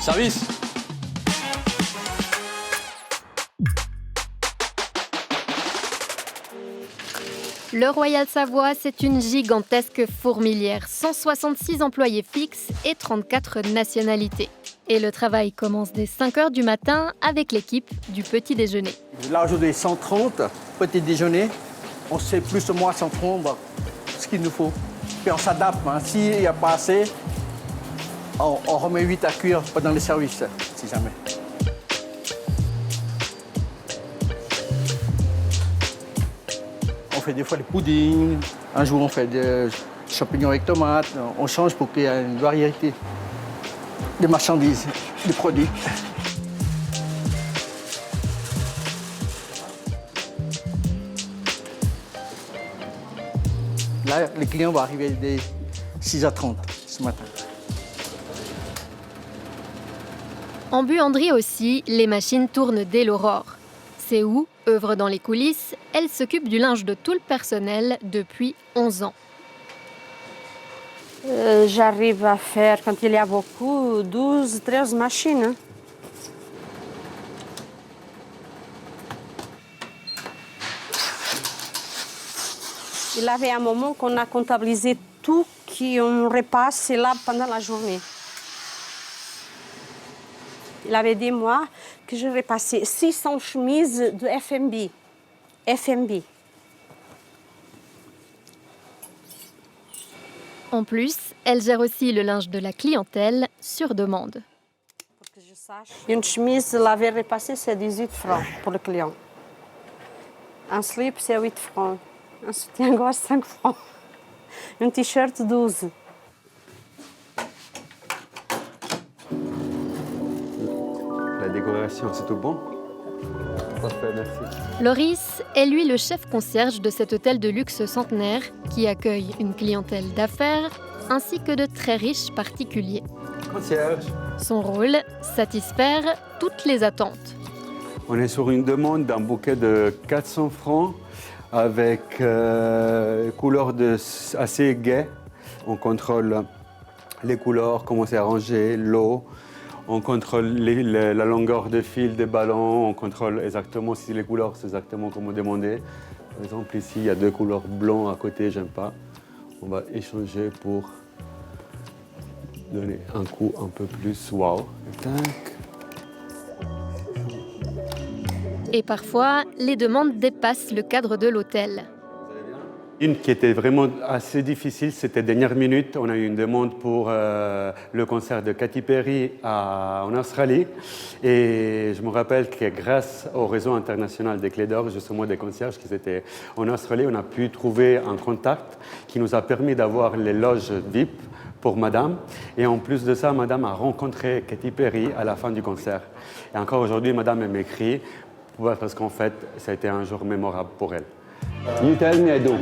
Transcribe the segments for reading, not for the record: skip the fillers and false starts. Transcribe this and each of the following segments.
Service. Le Royal Savoie, c'est une gigantesque fourmilière, 166 employés fixes et 34 nationalités. Et le travail commence dès 5 h du matin avec l'équipe du petit déjeuner. Là, aujourd'hui, 130 petit déjeuner. On sait plus ou moins 130 ce qu'il nous faut. Puis on s'adapte. Hein. S'il n'y a pas assez, on remet 8 à cuire pendant les services, si jamais. On fait des fois des puddings. Un jour, on fait des champignons avec tomates. On change pour qu'il y ait une variété de marchandises, de produits. Là, les clients vont arriver dès 6h30 ce matin. En buanderie aussi, les machines tournent dès l'aurore. C'est où, œuvre dans les coulisses, elle s'occupe du linge de tout le personnel depuis 11 ans. J'arrive à faire, quand il y a beaucoup, 12, 13 machines. Hein. Il y avait un moment qu'on a comptabilisé tout qu'on repasse là pendant la journée. Il avait dit, moi, que je repassais 600 chemises de FMB. FMB. En plus, elle gère aussi le linge de la clientèle sur demande. Pour que je sache. Une chemise lavée repassée, c'est 18 francs pour le client. Un slip, c'est 8 francs. Un soutien-gorge, 5 francs. Un t-shirt, 12. La décoration, c'est tout bon? Parfait, merci. Loris est lui le chef concierge de cet hôtel de luxe centenaire qui accueille une clientèle d'affaires ainsi que de très riches particuliers. Concierge. Son rôle, satisfaire toutes les attentes. On est sur une demande d'un bouquet de 400 francs avec couleurs assez gaies. On contrôle les couleurs, comment c'est arrangé, l'eau. On contrôle la longueur de fil des ballons. On contrôle exactement si les couleurs, c'est exactement comme on demandait. Par exemple, ici, il y a 2 couleurs blancs à côté, j'aime pas. On va échanger pour donner un coup un peu plus wow. Tac. Et parfois, les demandes dépassent le cadre de l'hôtel. Une qui était vraiment assez difficile, c'était dernière minute. On a eu une demande pour le concert de Katy Perry en Australie. Et je me rappelle que grâce au réseau international des Clés d'Or, justement des concierges qui étaient en Australie, on a pu trouver un contact qui nous a permis d'avoir les loges VIP pour Madame. Et en plus de ça, Madame a rencontré Katy Perry à la fin du concert. Et encore aujourd'hui, Madame elle m'écrit parce qu'en fait, ça a été un jour mémorable pour elle. You tell me I do.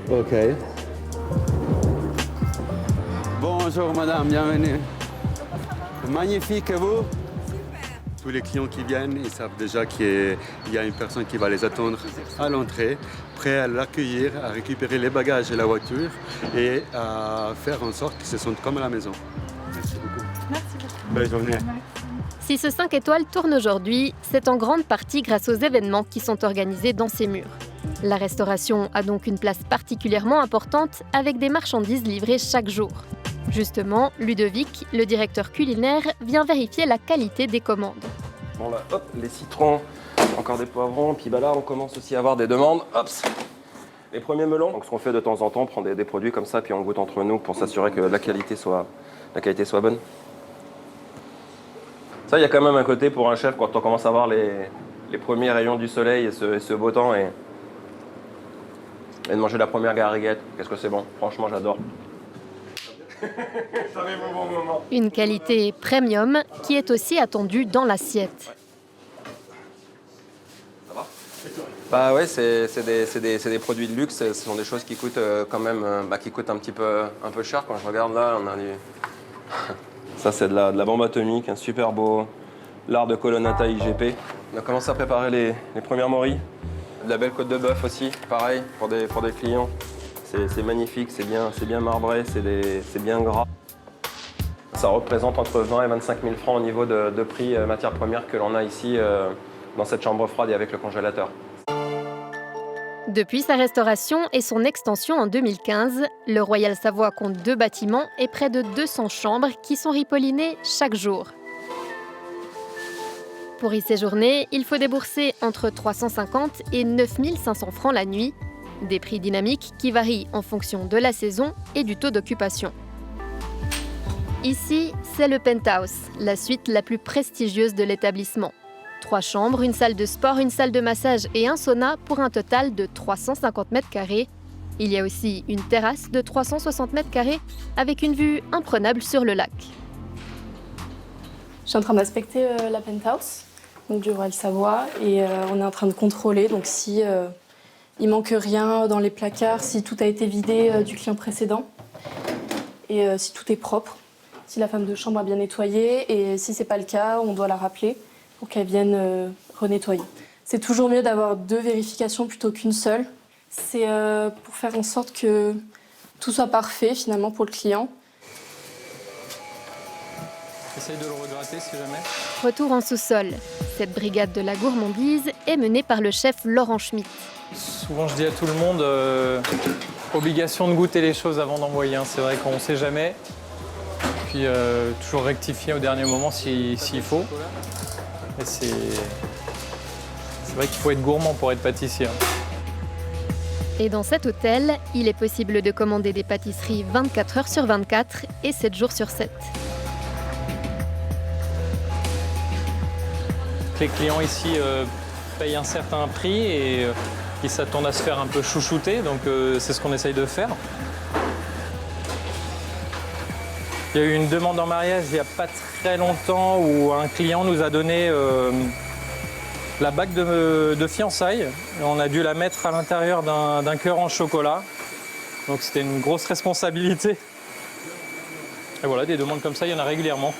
OK. Bonjour madame, bienvenue. Magnifique, et vous? Tous les clients qui viennent, ils savent déjà qu'il y a une personne qui va les attendre à l'entrée, prêt à l'accueillir, à récupérer les bagages et la voiture et à faire en sorte qu'ils se sentent comme à la maison. Merci beaucoup. Merci beaucoup. Belle journée. Si ce 5 étoiles tourne aujourd'hui, c'est en grande partie grâce aux événements qui sont organisés dans ces murs. La restauration a donc une place particulièrement importante avec des marchandises livrées chaque jour. Justement, Ludovic, le directeur culinaire, vient vérifier la qualité des commandes. Bon là, hop, les citrons, encore des poivrons, puis bah là on commence aussi à avoir des demandes. Hop, les premiers melons. Donc ce qu'on fait de temps en temps, on prend des produits comme ça, puis on goûte entre nous pour s'assurer que la qualité soit bonne. Ça, il y a quand même un côté pour un chef quand on commence à voir les premiers rayons du soleil et ce beau temps et de manger la première gariguette. Qu'est-ce que c'est bon, franchement j'adore. Ça met mon bon moment. Une qualité premium qui est aussi attendue dans l'assiette. Ça va? Bah ouais, c'est des produits de luxe, ce sont des choses qui coûtent quand même, qui coûtent un peu cher. Quand je regarde là, on a du... Ça c'est de la bombe atomique, un super beau lard de Colonnata IGP. On a commencé à préparer les premières morilles. De la belle côte de bœuf aussi, pareil, pour des clients. C'est magnifique, c'est bien marbré, c'est bien gras. Ça représente entre 20 et 25 000 francs au niveau de prix matières premières que l'on a ici dans cette chambre froide et avec le congélateur. Depuis sa restauration et son extension en 2015, le Royal Savoie compte 2 bâtiments et près de 200 chambres qui sont ripollinées chaque jour. Pour y séjourner, il faut débourser entre 350 et 9 500 francs la nuit, des prix dynamiques qui varient en fonction de la saison et du taux d'occupation. Ici, c'est le penthouse, la suite la plus prestigieuse de l'établissement. 3 chambres, une salle de sport, une salle de massage et un sauna pour un total de 350 mètres carrés. Il y a aussi une terrasse de 360 mètres carrés avec une vue imprenable sur le lac. Je suis en train d'inspecter la penthouse donc du Royal Savoie et on est en train de contrôler donc si il manque rien dans les placards, si tout a été vidé du client précédent et si tout est propre, si la femme de chambre a bien nettoyé et si c'est pas le cas, on doit la rappeler pour qu'elle vienne renettoyer. C'est toujours mieux d'avoir 2 vérifications plutôt qu'une seule. C'est pour faire en sorte que tout soit parfait finalement pour le client. Essaye de le regratter si jamais. Retour en sous-sol. Cette brigade de la gourmandise est menée par le chef Laurent Schmitt. Souvent je dis à tout le monde, obligation de goûter les choses avant d'envoyer. C'est vrai qu'on ne sait jamais. Puis toujours rectifier au dernier moment s'il faut. Et c'est vrai qu'il faut être gourmand pour être pâtissier. Et dans cet hôtel, il est possible de commander des pâtisseries 24 heures sur 24 et 7 jours sur 7. Les clients ici payent un certain prix et ils s'attendent à se faire un peu chouchouter, donc c'est ce qu'on essaye de faire. Il y a eu une demande en mariage il n'y a pas très longtemps où un client nous a donné la bague de fiançailles. On a dû la mettre à l'intérieur d'un cœur en chocolat, donc c'était une grosse responsabilité. Et voilà, des demandes comme ça, il y en a régulièrement.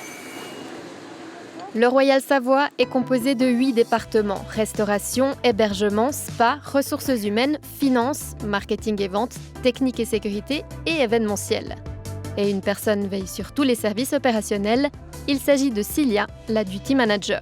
Le Royal Savoie est composé de 8 départements, restauration, hébergement, spa, ressources humaines, finances, marketing et vente, technique et sécurité et événementiel. Et une personne veille sur tous les services opérationnels. Il s'agit de Cilia, la duty manager.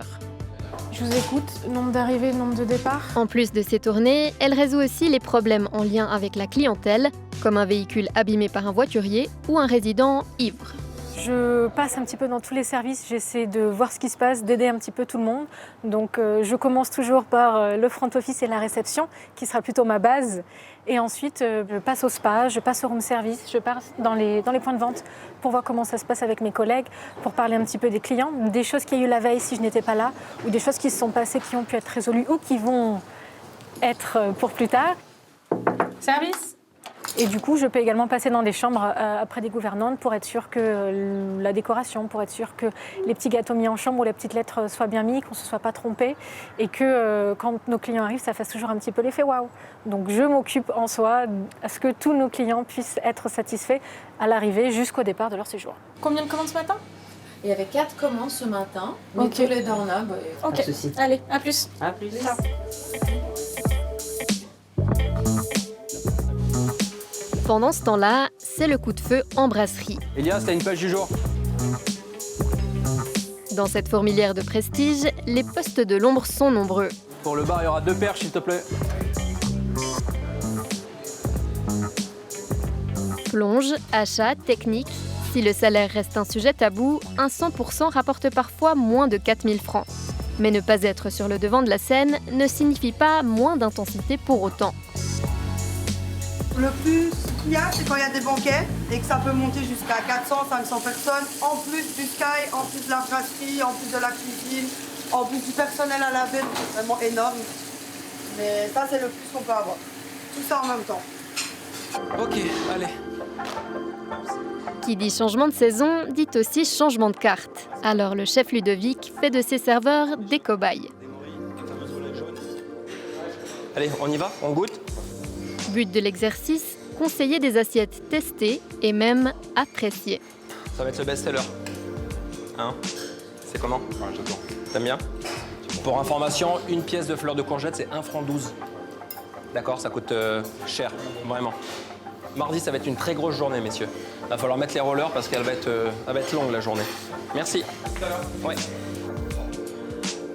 Je vous écoute, nombre d'arrivées, nombre de départs. En plus de ses tournées, elle résout aussi les problèmes en lien avec la clientèle, comme un véhicule abîmé par un voiturier ou un résident ivre. Je passe un petit peu dans tous les services, j'essaie de voir ce qui se passe, d'aider un petit peu tout le monde. Donc je commence toujours par le front office et la réception, qui sera plutôt ma base. Et ensuite, je passe au spa, je passe au room service, je passe dans les points de vente pour voir comment ça se passe avec mes collègues, pour parler un petit peu des clients, des choses qu'il y a eu la veille si je n'étais pas là, ou des choses qui se sont passées qui ont pu être résolues ou qui vont être pour plus tard. Service. Et du coup, je peux également passer dans des chambres après des gouvernantes pour être sûr que la décoration, pour être sûr que les petits gâteaux mis en chambre ou les petites lettres soient bien mis, qu'on ne se soit pas trompé et que quand nos clients arrivent, ça fasse toujours un petit peu l'effet waouh. Donc je m'occupe en soi à ce que tous nos clients puissent être satisfaits à l'arrivée jusqu'au départ de leur séjour. Combien de commandes ce matin ? Il y avait 4 commandes ce matin, mais Ok. tous les doorknobs. Ok, Pas de souci. allez, à plus. À plus. Ciao. Pendant ce temps-là, c'est le coup de feu en brasserie. Elias, t'as une page du jour? Dans cette fourmilière de prestige, les postes de l'ombre sont nombreux. Pour le bar, il y aura 2 perches, s'il te plaît. Plonge, achat, technique. Si le salaire reste un sujet tabou, un 100% rapporte parfois moins de 4 000 francs. Mais ne pas être sur le devant de la scène ne signifie pas moins d'intensité pour autant. Le plus qu'il y a, c'est quand il y a des banquets et que ça peut monter jusqu'à 400, 500 personnes, en plus du sky, en plus de la brasserie, en plus de la cuisine, en plus du personnel à laver, c'est vraiment énorme. Mais ça, c'est le plus qu'on peut avoir. Tout ça en même temps. Ok, allez. Qui dit changement de saison, dit aussi changement de carte. Alors le chef Ludovic fait de ses serveurs des cobayes. Allez, on y va? On goûte? But de l'exercice, conseiller des assiettes testées et même appréciées. Ça va être le best-seller. Hein? C'est comment? Ouais, j'adore. T'aimes bien? Pour information, une pièce de fleur de courgette, c'est 1 franc 12. D'accord, ça coûte cher, vraiment. Mardi, ça va être une très grosse journée, messieurs. Il va falloir mettre les rollers parce qu'elle va être longue, la journée. Merci. Ouais.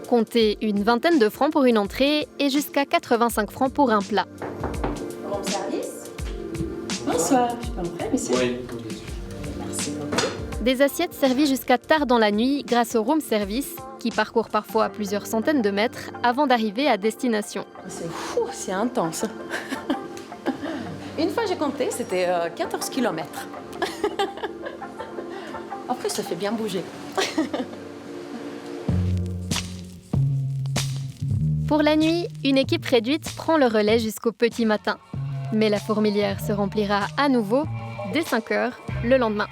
Comptez une vingtaine de francs pour une entrée et jusqu'à 85 francs pour un plat. Room service. Bonsoir, je peux entrer, monsieur? Oui. Merci beaucoup. Des assiettes servies jusqu'à tard dans la nuit grâce au room service qui parcourt parfois plusieurs centaines de mètres avant d'arriver à destination. C'est fou, c'est intense. Une fois j'ai compté, c'était 14 km. En plus, ça fait bien bouger. Pour la nuit, une équipe réduite prend le relais jusqu'au petit matin. Mais la fourmilière se remplira à nouveau dès 5 h le lendemain.